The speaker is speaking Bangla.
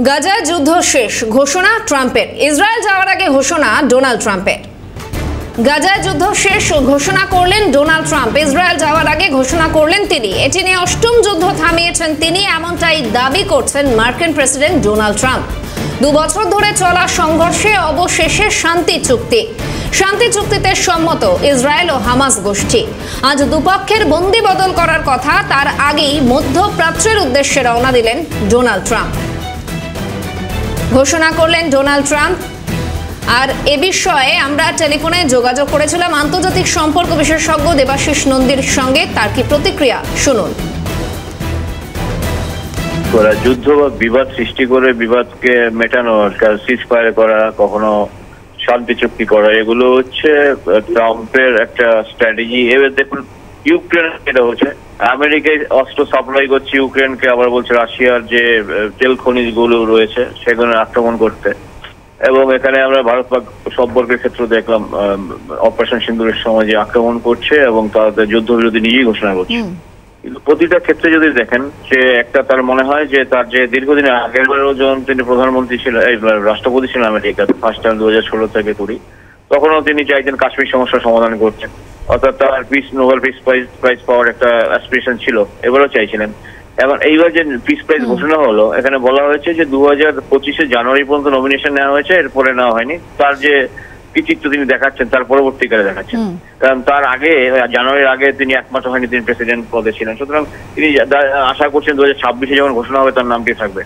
গাজায় যুদ্ধ শেষ, ঘোষণা ট্রাম্পের। ইসরায়েল যাওয়ার আগে ঘোষণা ডোনাল্ড ট্রাম্পের। গাজায় যুদ্ধ শেষ ঘোষণা করলেন ডোনাল্ড ট্রাম্প। ইসরায়েল যাওয়ার আগে ঘোষণা করলেন তিনি। এটি নিয়ে অষ্টম যুদ্ধ থামিয়েছেন তিনি, এমনটাই দাবি করছেন মার্কিন প্রেসিডেন্ট ডোনাল্ড ট্রাম্প। 2 বছর ধরে চলা সংঘর্ষে অবশেষে শান্তি চুক্তিতে সম্মত ইসরায়েল ও হামাস গোষ্ঠী। আজ দুপক্ষের বন্দী বদল করার কথা, তার আগেই মধ্যপ্রাচ্যের উদ্দেশ্যে রওনা দিলেন ডোনাল্ড ট্রাম্প। ঘোষণা করলেন ডোনাল্ড ট্রাম্প। আর এ বিষয়ে আমরা টেলিফোনে যোগাযোগ করেছিলাম আন্তর্জাতিক সম্পর্ক বিশেষজ্ঞ দেবাশিস নন্দীর সঙ্গে। তার কি প্রতিক্রিয়া শুনুন। যুদ্ধ বা বিবাদ সৃষ্টি করে বিবাদকে মেটানো, সিজফায়ার করা, কখনো শান্তি চুক্তি করা, এগুলো হচ্ছে ট্রাম্পের একটা স্ট্র্যাটেজি। এবার দেখুন ইউক্রেন এটা হচ্ছে, আমেরিকায় অস্ত্র সাপ্লাই করছে ইউক্রেনকে, আবার বলছে রাশিয়ার যে তেল খনিজ গুলো রয়েছে সেগুলো আক্রমণ করতে। এবং এখানে আমরা ভারত পাক সম্পর্কের ক্ষেত্রে দেখলাম অপারেশন সিন্দুরের সময় যে আক্রমণ করছে এবং তাদের যুদ্ধবিরতি নিজেই ঘোষণা করছে। কিন্তু প্রতিটা ক্ষেত্রে যদি দেখেন যে একটা তার মনে হয় যে তার যে দীর্ঘদিন আগের বারেও যখন তিনি প্রধানমন্ত্রী ছিলেন, রাষ্ট্রপতি ছিলেন আমেরিকাতে ফার্স্ট টাইম 2016 থেকে 20 তখনও তিনি চাইতেন কাশ্মীর সমস্যার সমাধান করছেন, অর্থাৎ তার নোবেল পিস প্রাইজ পাওয়ার একটা অ্যাসপিরেশন ছিল, এবারও চাইছিলেন। এখন এইবার যে পিস প্রাইজ ঘোষণা হলো, এখানে বলা হয়েছে যে 2025 জানুয়ারি পর্যন্ত নমিনেশন নেওয়া হয়েছে, এরপরে নেওয়া হয়নি। তার যে কৃতিত্ব তিনি দেখাচ্ছেন তার পরবর্তীকালে দেখাচ্ছেন, কারণ তার আগে জানুয়ারির আগে তিনি একমাত্র হয়নি তিনি প্রেসিডেন্ট পদে ছিলেন। সুতরাং তিনি আশা করছেন 2026 যখন ঘোষণা হবে তার নামটি থাকবে।